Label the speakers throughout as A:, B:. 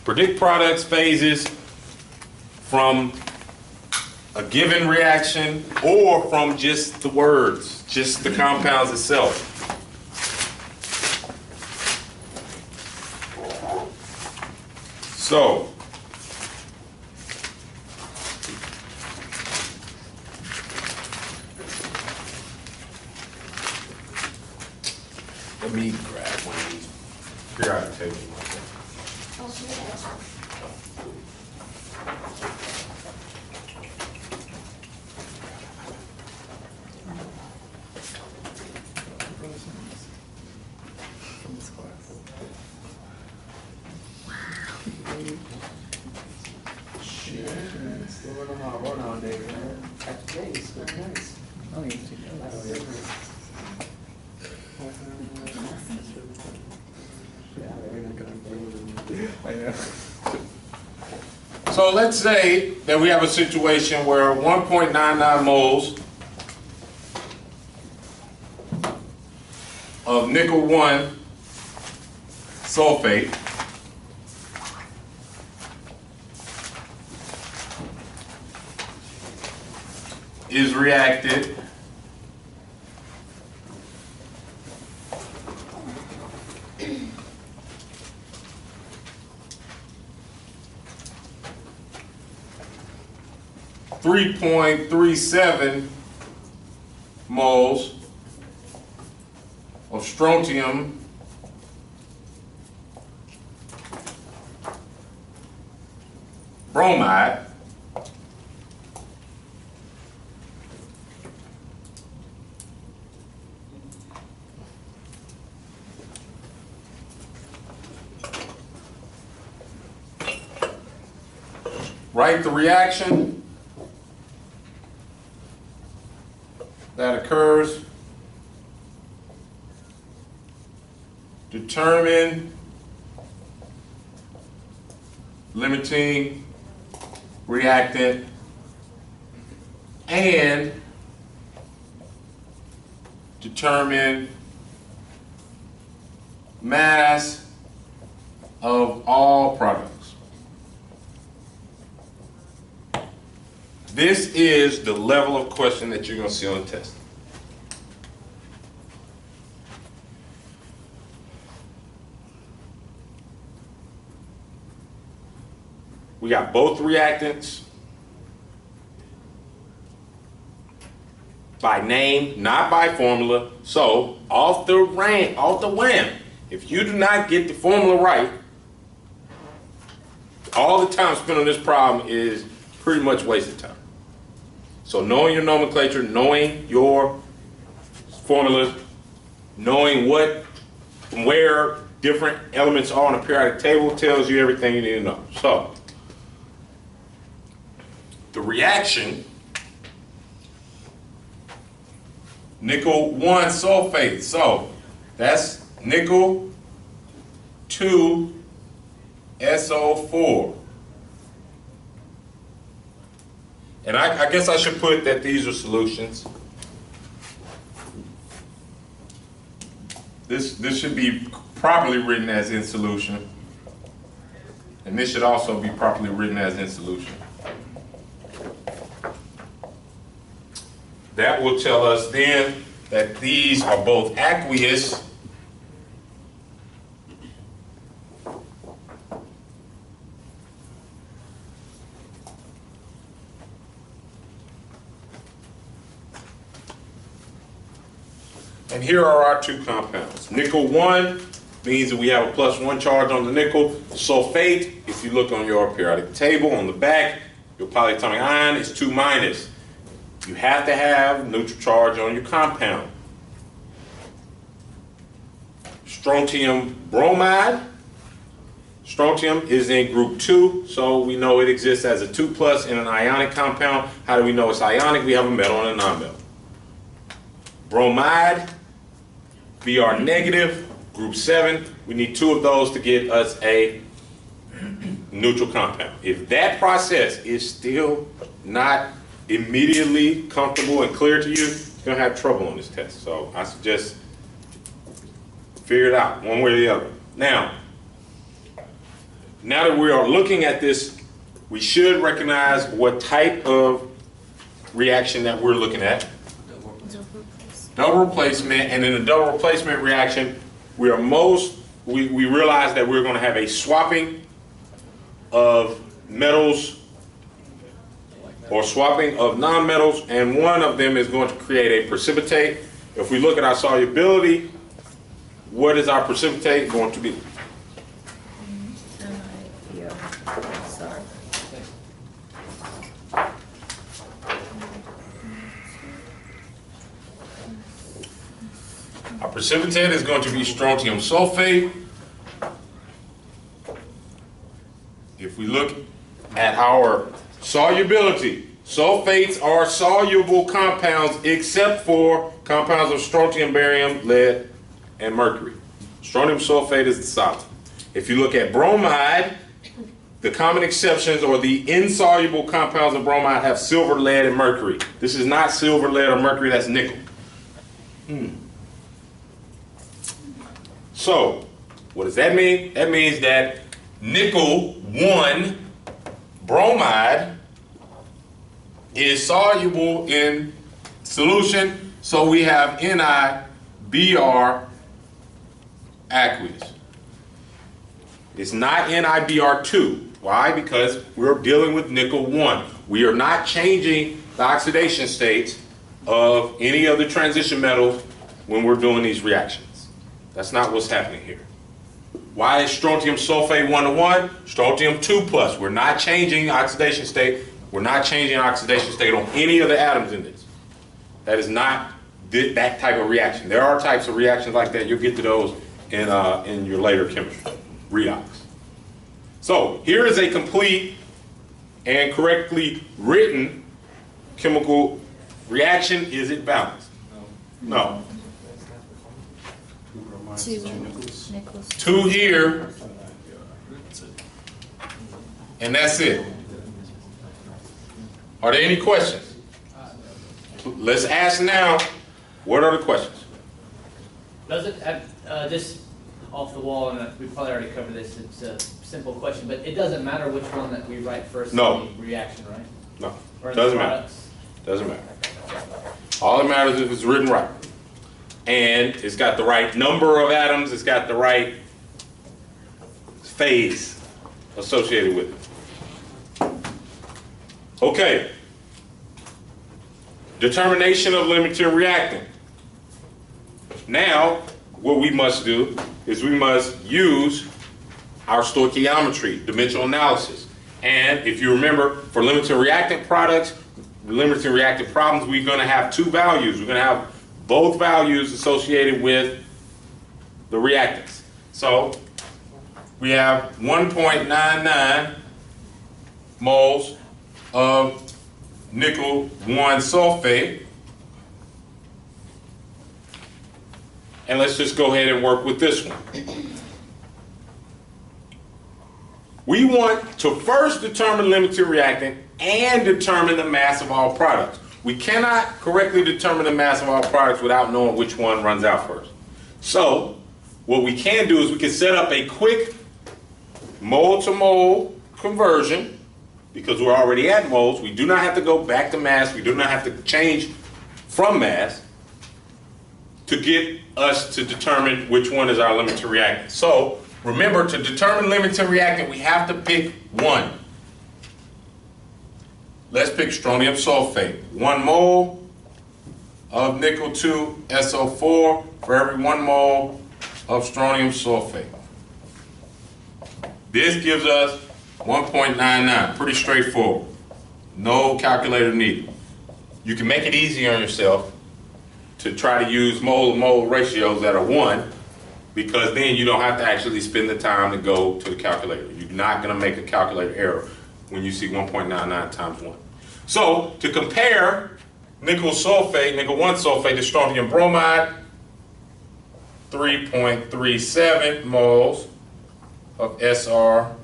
A: Predict products, phases from a given reaction or from just the words, just the compounds itself. So, let me grab one of these periodic tables. So let's say that we have a situation where 1.99 moles of nickel 1 sulfate is reacted .37 moles of strontium bromide write the reaction that occurs, determine limiting reactant, and determine mass of all products. This is the level of question that you're going to see on the test. We got both reactants by name, not by formula. So off the whim, if you do not get the formula right, all the time spent on this problem is pretty much wasted time. So knowing your nomenclature, knowing your formulas, knowing where different elements are on a periodic table tells you everything you need to know. So the reaction, nickel 1 sulfate. So that's nickel 2 SO4. And I guess I should put that these are solutions. This should be properly written as in solution. And this should also be properly written as in solution. That will tell us then that these are both aqueous and here are our two compounds. Nickel 1 means that we have a +1 charge on the nickel. Sulfate, if you look on your periodic table on the back, your polyatomic ion is 2-. You have to have neutral charge on your compound. Strontium bromide. Strontium is in group 2, so we know it exists as a 2+ in an ionic compound. How do we know it's ionic? We have a metal and a non-metal. Bromide, Br negative, group 7. We need 2 of those to get us a neutral compound. If that process is still not immediately comfortable and clear to you, you're going to have trouble on this test. So I suggest figure it out one way or the other. Now, now that we are looking at this, we should recognize what type of reaction that we're looking at. Double replacement, and in a double replacement reaction, we realize that we're going to have a swapping of metals or swapping of nonmetals, and one of them is going to create a precipitate. If we look at our solubility, what is our precipitate going to be? Our precipitate is going to be strontium sulfate. If we look at our solubility, sulfates are soluble compounds except for compounds of strontium, barium, lead, and mercury. Strontium sulfate is the solid. If you look at bromide, the common exceptions or the insoluble compounds of bromide have silver, lead, and mercury. This is not silver, lead, or mercury, that's nickel. So, what does that mean? That means that nickel 1 bromide is soluble in solution, so we have NiBr aqueous. It's not NiBr2. Why? Because we're dealing with nickel 1. We are not changing the oxidation states of any of the transition metals when we're doing these reactions. That's not what's happening here. Why is strontium sulfate 1-to-1? Strontium 2+. We're not changing oxidation state. We're not changing oxidation state on any of the atoms in this. That is not that type of reaction. There are types of reactions like that. You'll get to those in your later chemistry, redox. So here is a complete and correctly written chemical reaction. Is it balanced? No. Two here, and that's it. Are there any questions? Let's ask now, what are the questions?
B: Does it have, just off the wall, and we probably already covered this, it's a simple question, but it doesn't matter which one that we write first in the reaction, right?
A: No,
B: Or in
A: doesn't
B: the
A: matter.
B: products?
A: Doesn't matter. All that matters is if it's written right. And it's got the right number of atoms, it's got the right phase associated with it. Okay. Determination of limiting reactant. Now, what we must do is we must use our stoichiometry, dimensional analysis. And if you remember, for limiting reactant products, limiting reactant problems, we're going to have two values. We're going to have both values associated with the reactants. So we have 1.99 moles of nickel 1 sulfate. And let's just go ahead and work with this one. We want to first determine limiting reactant and determine the mass of all products. We cannot correctly determine the mass of all products without knowing which one runs out first. So what we can do is we can set up a quick mole-to-mole conversion, because we're already at moles. We do not have to go back to mass. We do not have to change from mass to get us to determine which one is our limiting reactant. So remember, to determine limiting reactant, we have to pick one. Let's pick strontium sulfate. 1 mole of nickel 2 SO4 for every 1 mole of strontium sulfate. This gives us 1.99. Pretty straightforward. No calculator needed. You can make it easy on yourself to try to use mole-to-mole ratios that are 1, because then you don't have to actually spend the time to go to the calculator. You're not going to make a calculator error when you see 1.99 times 1. So to compare nickel sulfate, nickel 1 sulfate to strontium bromide, 3.37 moles of SrBr2.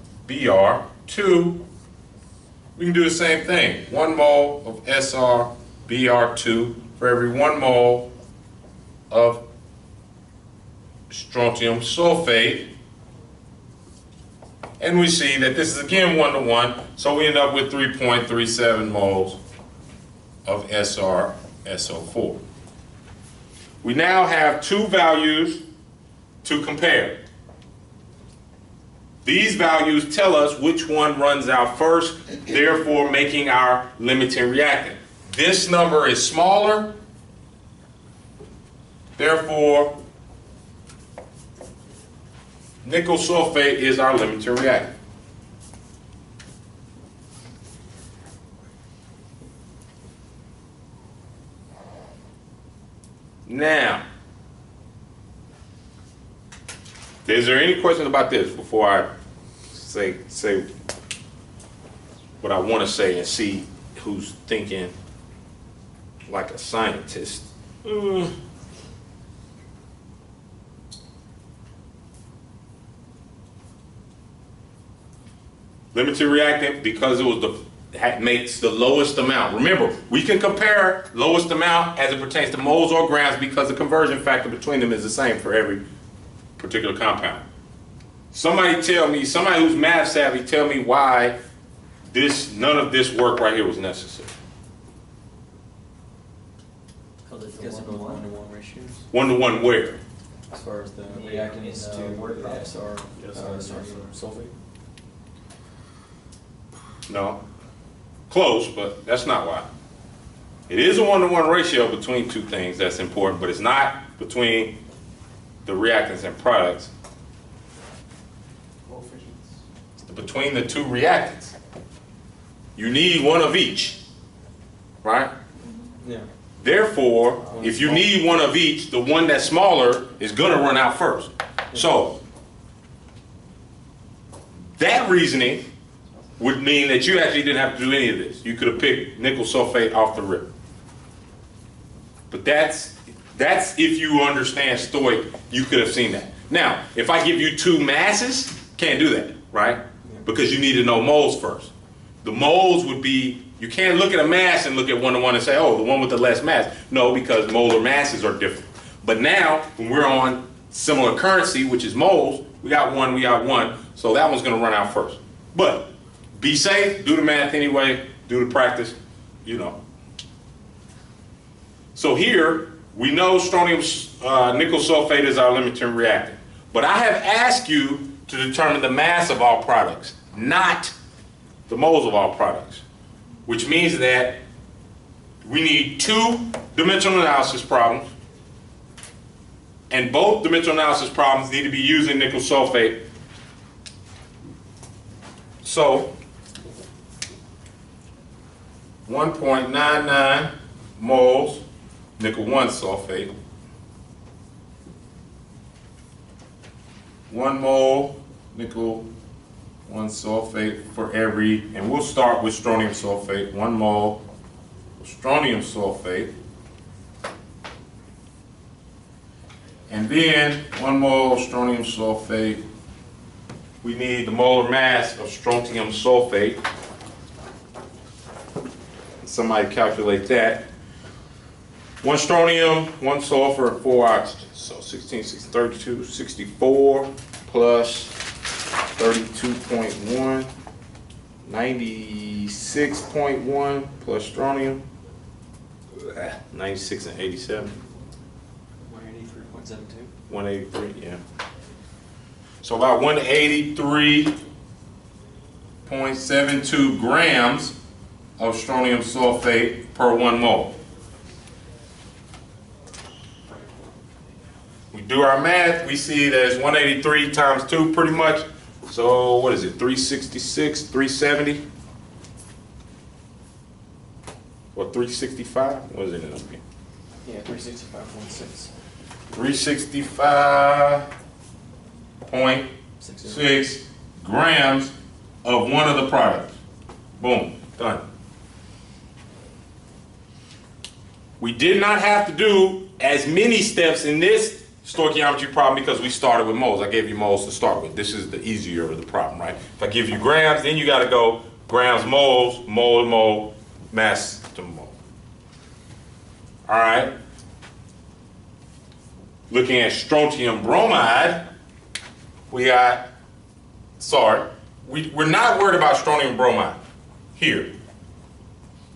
A: We can do the same thing. 1 mole of SrBr2 for every 1 mole of strontium sulfate. And we see that this is again 1 to 1, so we end up with 3.37 moles of SrSO4. We now have two values to compare. These values tell us which one runs out first, therefore making our limiting reactant. This number is smaller, therefore nickel sulfate is our limiting reactant. Now, is there any questions about this before I say what I want to say and see who's thinking like a scientist? Limited reactant because it was makes the lowest amount. Remember, we can compare lowest amount as it pertains to moles or grams because the conversion factor between them is the same for every particular compound. Somebody tell me, somebody who's math savvy, tell me why none of this work right here was necessary.
B: Because it's a 1-to-1
C: ratios.
A: 1 to 1 where?
C: As far as the reactants to sulfate.
A: No. Close, but that's not why. It is a 1-to-1 ratio between two things that's important, but it's not between the reactants and products. It's between the two reactants. You need one of each, right?
C: Yeah.
A: Therefore, if you need one of each, the one that's smaller is going to run out first. So, that reasoning would mean that you actually didn't have to do any of this. You could have picked nickel sulfate off the rip. But that's if you understand Stoic, you could have seen that. Now, if I give you two masses, can't do that, right? Because you need to know moles first. The moles would be, you can't look at a mass and look at 1 to 1 and say, oh, the one with the less mass. No, because molar masses are different. But now, when we're on similar currency, which is moles, we got one, so that one's going to run out first. But be safe, do the math anyway, do the practice, you know. So here, we know strontium nickel sulfate is our limiting reactant. But I have asked you to determine the mass of all products, not the moles of all products. Which means that we need two dimensional analysis problems. And both dimensional analysis problems need to be using nickel sulfate. So, 1.99 moles nickel 1 sulfate, 1 mole nickel 1 sulfate for every, and we'll start with strontium sulfate, 1 mole of strontium sulfate, and then 1 mole of strontium sulfate. We need the molar mass of strontium sulfate. Somebody calculate that. 1 strontium, 1 sulfur, and 4 oxygen. So 16, 32, 64 plus 32.1, 96.1 plus strontium, 96 and 87.
C: 183.72.
A: 183, yeah. So about 183.72 grams of strontium sulfate per 1 mole. We do our math, we see that it's 183 times 2 pretty much. So what is it, 366, 370? Or 365? What is it in up here?
C: Yeah, 365.6.
A: 365.6 grams of one of the products. Boom, done. We did not have to do as many steps in this stoichiometry problem because we started with moles. I gave you moles to start with. This is the easier of the problem, right? If I give you grams, then you got to go grams, moles, mole to mole, mass to mole. All right. Looking at strontium bromide, we got, we're not worried about strontium bromide here.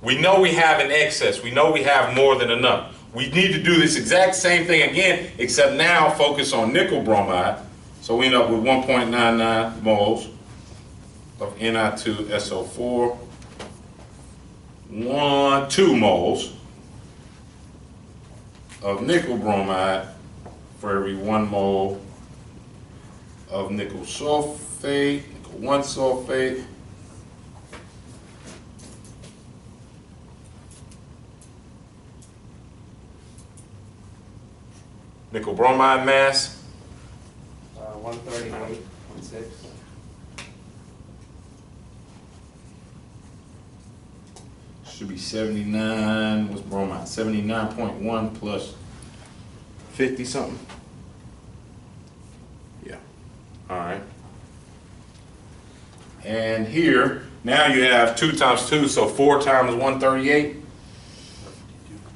A: We know we have an excess. We know we have more than enough. We need to do this exact same thing again, except now focus on nickel bromide. So we end up with 1.99 moles of Ni2SO4, 2 moles of nickel bromide for every 1 mole of nickel sulfate, nickel 1 sulfate. Nickel bromide mass,
C: 138.6.
A: should be 79, what's bromide? 79.1 plus 50 something. Yeah, all right. And here, now you have 2 times 2, so 4 times 138.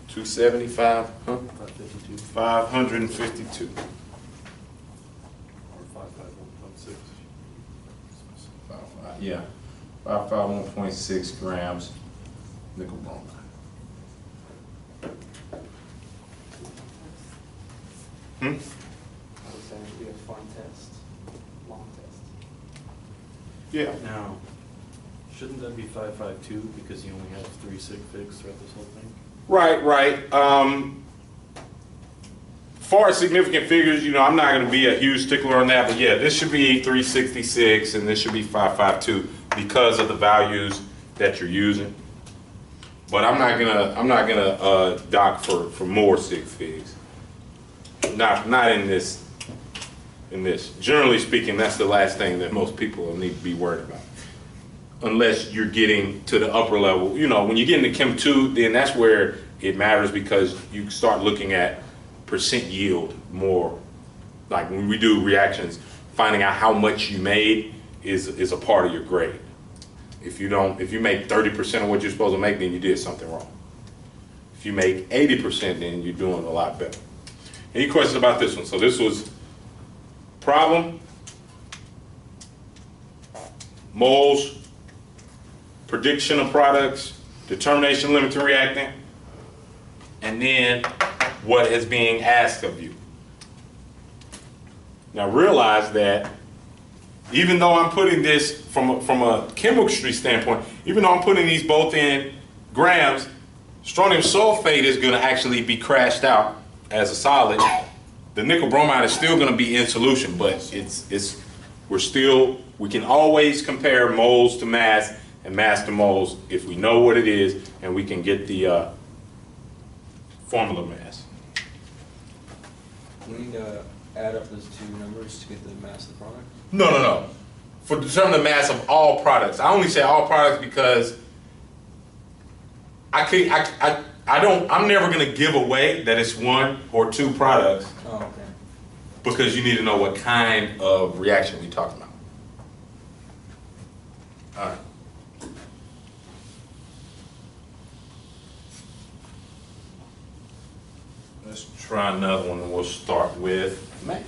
A: 275, huh?
D: 552.
A: 552.
D: Or 551.6.
A: Yeah, 551.6 grams nickel bromide.
C: I was saying it'd be a fun test, long test.
A: Yeah.
D: Now, shouldn't that be 552 because you only have 3 sig figs throughout this whole thing?
A: Right, right. Far as significant figures, you know, I'm not going to be a huge stickler on that, but yeah, this should be 366 and this should be 552 because of the values that you're using. But I'm not gonna dock for more sig figs. Not in this. In this, generally speaking, that's the last thing that most people will need to be worried about. Unless you're getting to the upper level, you know, when you get into Chem 2, then that's where it matters because you start looking at percent yield more. Like when we do reactions, finding out how much you made is a part of your grade. If you make 30% of what you're supposed to make, then you did something wrong. If you make 80%, then you're doing a lot better. Any questions about this one? So this was problem, moles, prediction of products, determination limiting reactant, and then what is being asked of you. Now realize that even though I'm putting this from a chemistry standpoint, even though I'm putting these both in grams, strontium sulfate is going to actually be crashed out as a solid. The nickel bromide is still going to be in solution, but we can always compare moles to mass and mass to moles if we know what it is and we can get the formula mass.
C: We need to add up those two numbers to get the mass of the product?
A: No. For determining the mass of all products. I only say all products because I'm never going to give away that it's 1 or 2 products
C: Oh, okay.
A: because you need to know what kind of reaction we're talking about. All right. Let's try another one and we'll start with mass.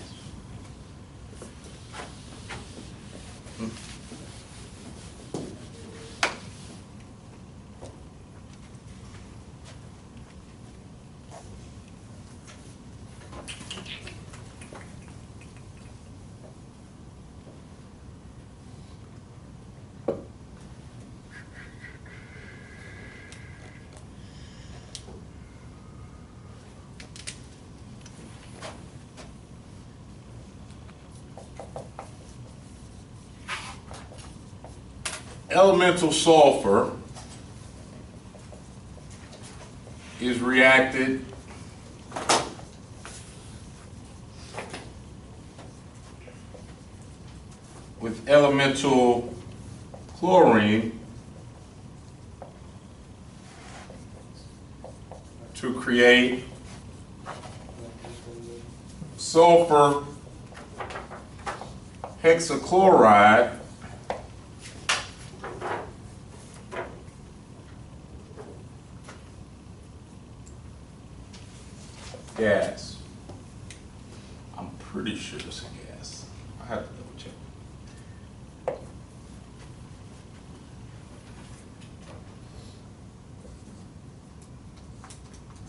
A: Elemental sulfur is reacted with elemental chlorine to create sulfur hexachloride gas. I'm pretty sure it's a gas. I have to double check.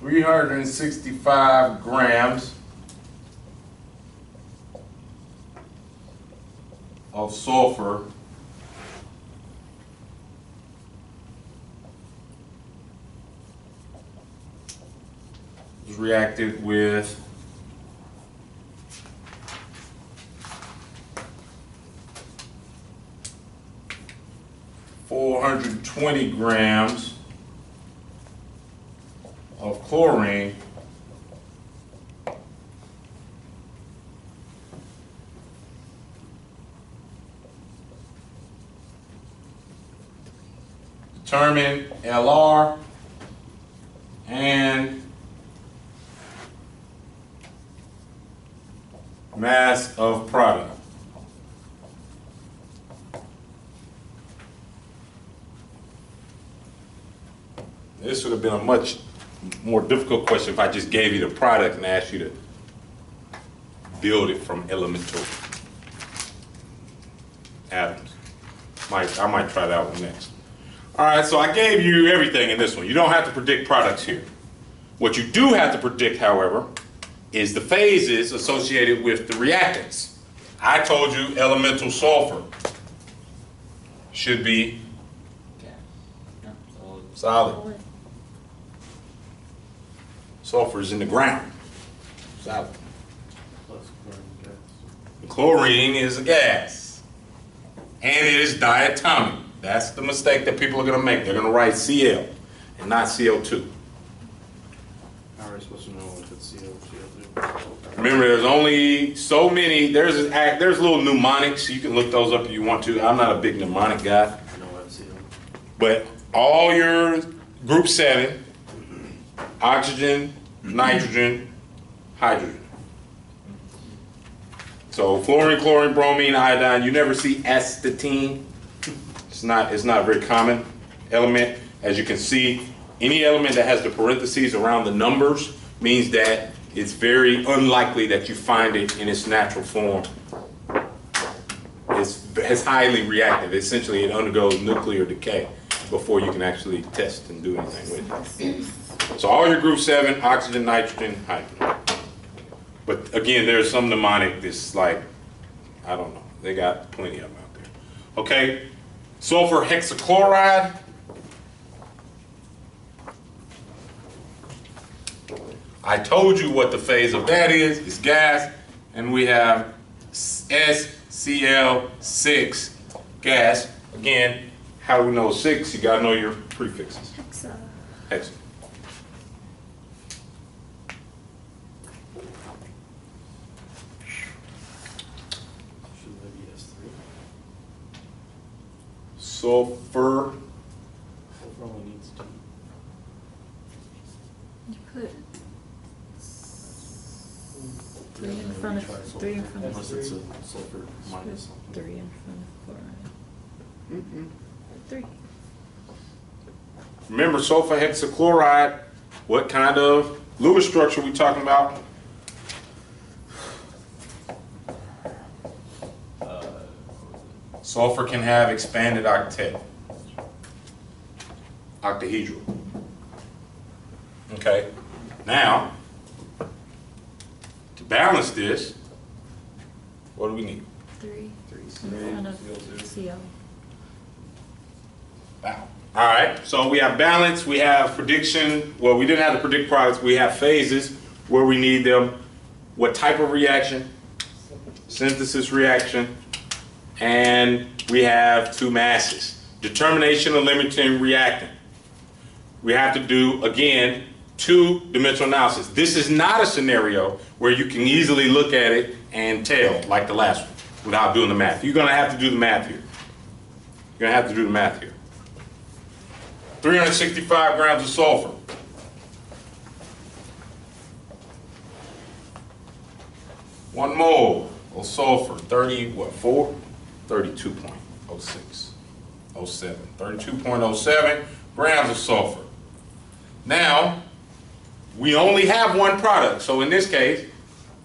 A: 365 grams of sulfur was reacted with 420 grams of chlorine determine LR and mass of product. This would have been a much more difficult question if I just gave you the product and asked you to build it from elemental atoms. I might try that one next. All right, so I gave you everything in this one. You don't have to predict products here. What you do have to predict, however, is the phases associated with the reactants. I told you elemental sulfur should be solid. Sulfur is in the ground. Solid.
D: Plus chlorine gas.
A: Chlorine is a gas. And it is diatomic. That's the mistake that people are going to make. They're going to write Cl and not CO2.
D: How are we supposed to know if it's CO, CO2?
A: Remember, there's only so many. There's little mnemonics. You can look those up if you want to. I'm not a big mnemonic guy.
D: I know what CO.
A: But all your group 7, oxygen, nitrogen, hydrogen. So fluorine, chlorine, bromine, iodine, you never see astatine. It's not a very common element. As you can see, any element that has the parentheses around the numbers means that it's very unlikely that you find it in its natural form. It's highly reactive. Essentially, it undergoes nuclear decay before you can actually test and do anything with it. So all your group 7, oxygen, nitrogen, hydrogen. But again, there's some mnemonic that's like, I don't know. They got plenty of them out there. Okay, sulfur hexachloride. I told you what the phase of that is. It's gas, and we have SCl6 gas. Again, how do we know 6? You got to know your prefixes.
E: Hexa.
A: Hexa.
D: Should that be S3?
A: Sulfur.
D: Sulfur only needs 2.
E: You put 3 in front of 3 in front of
D: Unless it's a sulfur minus something.
E: 3 in front of chloride. 3.
A: Remember, sulfur hexachloride, what kind of Lewis structure are we talking about? Sulfur can have expanded octet. Octahedral. Okay. Now, to balance this, what do we need?
E: 3 in front of CO.
A: Wow. All right, so we have balance, we have prediction. Well, we didn't have to predict products. We have phases where we need them. What type of reaction? Synthesis reaction. And we have 2 masses. Determination of limiting reactant. We have to do, again, 2-dimensional analysis. This is not a scenario where you can easily look at it and tell, like the last one, without doing the math. You're going to have to do the math here. You're going to have to do the math here. 365 grams of sulfur. 1 mole of sulfur, 32.06, 07, 32.07 grams of sulfur. Now, we only have one product, so in this case,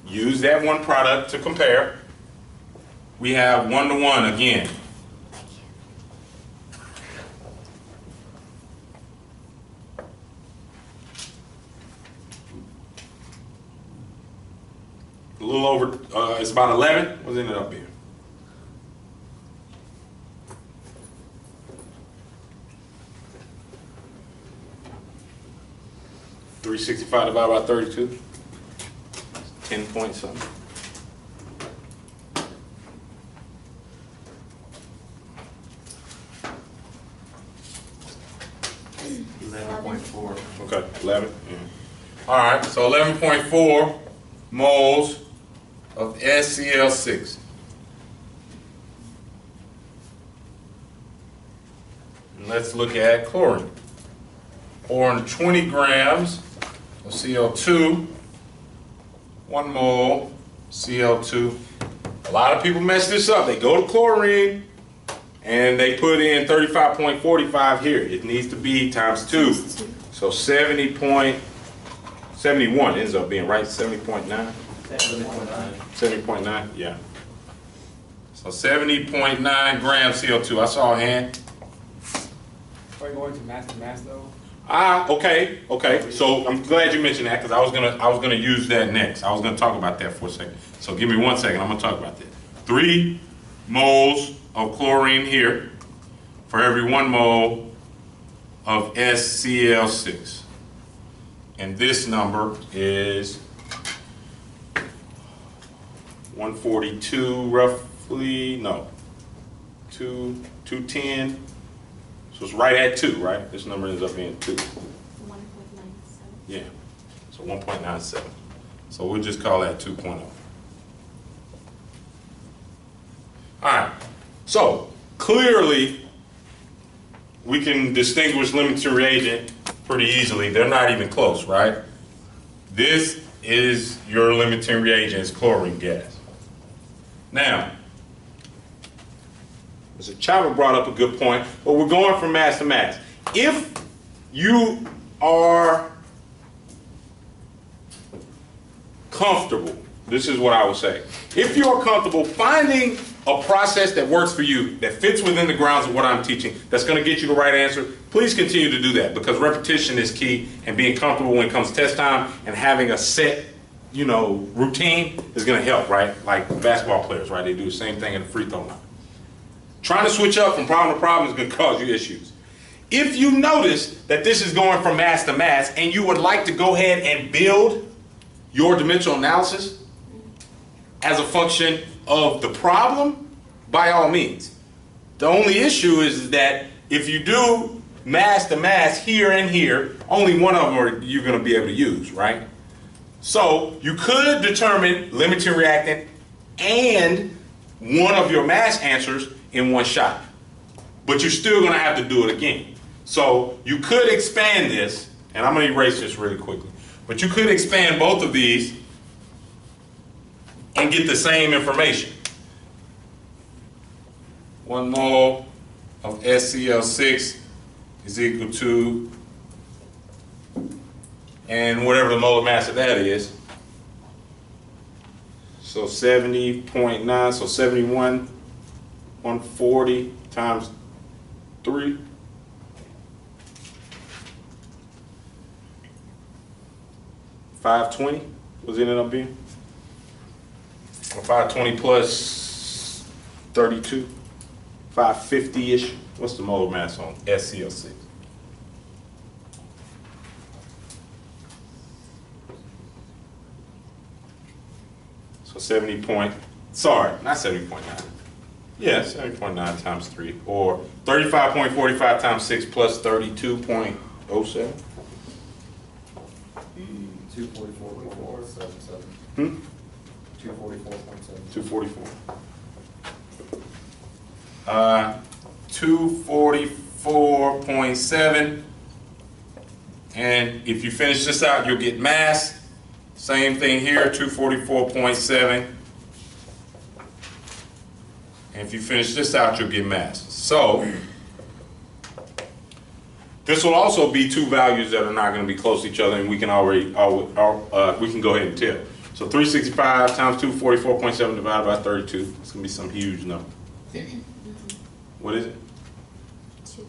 A: use that one product to compare. We have 1-to-1 again. little over, it's about 11. What's it ended up being? $365 divided by 32. 10 point something. Okay, 11. Yeah. All right, so 11.4 moles of SCl6. And let's look at chlorine. Pouring 20 grams of Cl2, 1 mole Cl2. A lot of people mess this up. They go to chlorine and they put in 35.45 here. It needs to be times 2. So 70.71 ends up being right. 70.9? 70.9, yeah. So 70.9 grams Cl2. I saw a hand.
C: Are you going to mass though?
A: Okay. So I'm glad you mentioned that because I was gonna use that next. I was gonna talk about that for a second. So give me 1 second. I'm gonna talk about that. 3 moles of chlorine here for every 1 mole of SCl6. And this number is 142 roughly, no, 210. So it's right at 2, right? This number ends up being 2.
E: 1.97.
A: Yeah, so 1.97. So we'll just call that 2.0. All right, so clearly we can distinguish limiting reagent pretty easily. They're not even close, right? This is your limiting reagent, it's chlorine gas. Now, Mr. Chava brought up a good point, but we're going from mass to mass. If you are comfortable, this is what I would say. If you are comfortable finding a process that works for you, that fits within the grounds of what I'm teaching, that's going to get you the right answer, please continue to do that because repetition is key and being comfortable when it comes to test time and having a set, routine is going to help, right? Like basketball players, right? They do the same thing at the free throw line. Trying to switch up from problem to problem is going to cause you issues. If you notice that this is going from mass to mass and you would like to go ahead and build your dimensional analysis as a function of the problem, by all means. The only issue is that if you do mass to mass here and here, only one of them are you're going to be able to use, right? So you could determine limiting reactant and one of your mass answers in one shot, but you're still going to have to do it again. So you could expand this, and I'm going to erase this really quickly, but you could expand both of these and get the same information. 1 mole of SCl6 is equal to, and whatever the molar mass of that is. So 70.9, so 71, 140 times 3. $520 was it ended up being? Or 520 plus 32, 550-ish. What's the molar mass on SCl6? So 70 sorry, not 70.9. Yeah, 70.9 times 3, or 35.45 times 6 plus 32.07.
D: 244.77. 244.7.
A: 244. 244.7. And if you finish this out, you'll get mass. Same thing here, 244.7. And if you finish this out, you'll get mass. So this will also be two values that are not going to be close to each other, and we can we can go ahead and tell. So 365 times 244.7 divided by 32. It's going to be some huge number. What is it?
E: 2,785.0.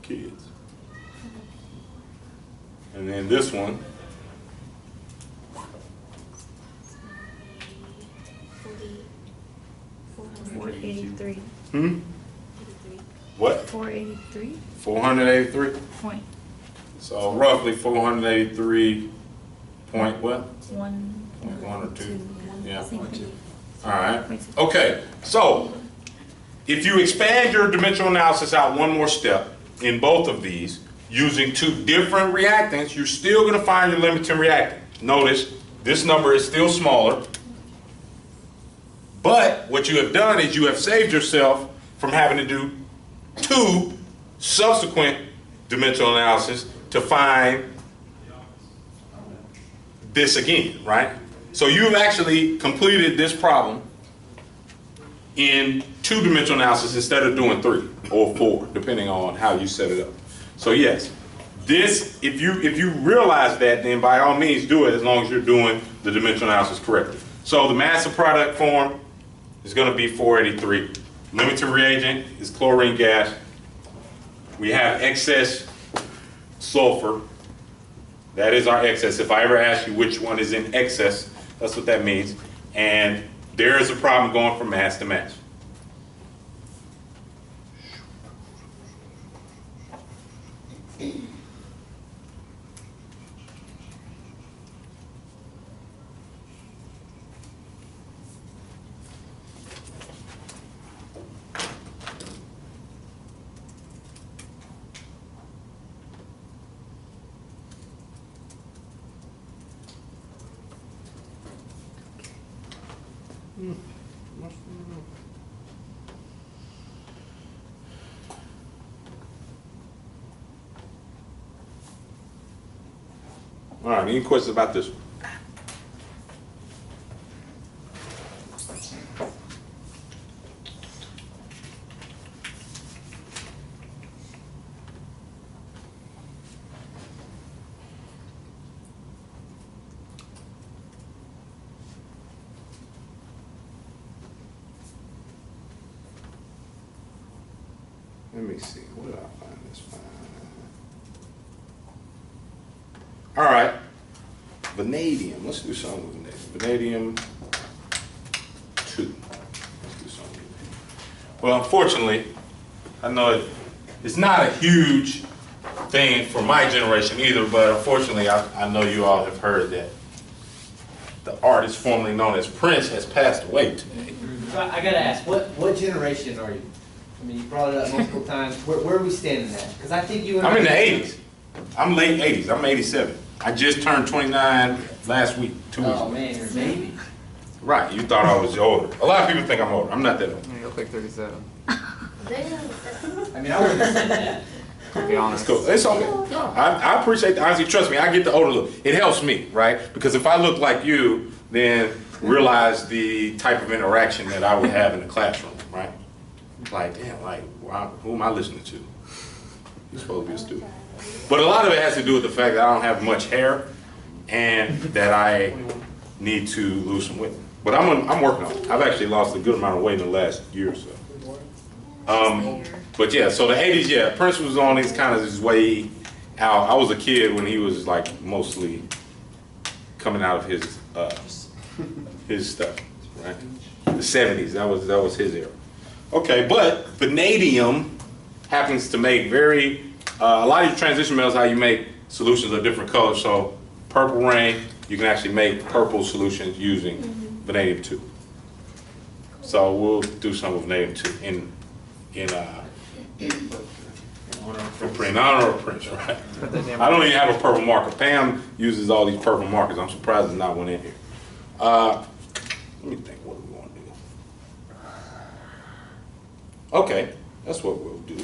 A: Kids. And then this one,
E: 483.
A: what?
E: 483.
A: 483?
E: Point
A: So roughly 483 point what?
E: 1.
A: Point 1 or 2. Yeah.
E: Point 2.
A: All right. Okay. So if you expand your dimensional analysis out one more step in both of these, using two different reactants, you're still going to find your limiting reactant. Notice this number is still smaller. But what you have done is you have saved yourself from having to do two subsequent dimensional analysis to find this again, right? So you've actually completed this problem in two-dimensional analysis instead of doing 3 or 4, depending on how you set it up. So yes, this, if you realize that, then by all means do it as long as you're doing the dimensional analysis correctly. So the mass of product form is going to be 483. Limiting reagent is chlorine gas. We have excess sulfur. That is our excess. If I ever ask you which one is in excess, that's what that means. And there is a problem going from mass to mass. All right, any questions about this one? Let me see, where did I find this file? All right, vanadium. Let's do something with vanadium. Vanadium 2. Let's do something with it. Well, unfortunately, I know it's not a huge thing for my generation either, but unfortunately, I know you all have heard that the artist formerly known as Prince has passed away today.
B: So I gotta ask, what generation are you? I mean, you brought it up multiple times. Where are we standing at? Because I think you and
A: I'm
B: I-
A: in the 80s. I'm late 80s. I'm 87. I just turned 29 last week, 2 weeks
B: Oh
A: ago.
B: man, you're a baby.
A: Right, you thought I was older. A lot of people think I'm older. I'm not that old.
C: You look like 37.
B: I mean, I wouldn't have said that.
C: To be honest.
A: It's cool. It's okay. I appreciate the honesty. Trust me, I get the older look. It helps me, right? Because if I look like you, then realize the type of interaction that I would have in the classroom, right? Like, damn, like, wow, who am I listening to? You're supposed to be a student. But a lot of it has to do with the fact that I don't have much hair and that I need to lose some weight. But I'm working on it. I've actually lost a good amount of weight in the last year or so. But yeah, so the 80s, yeah, Prince was on his kind of his way out. I was a kid when he was like mostly coming out of his stuff, right? The 70s, that was his era. Okay, but vanadium happens to make a lot of your transition metals, how you make solutions of different colors. So purple rain, you can actually make purple solutions using vanadium 2. So we'll do some with vanadium 2 in honor of Prince, right? I don't even have a purple marker. Pam uses all these purple markers. I'm surprised there's not one in here. Let me think what we want to do. Okay, that's what we'll do.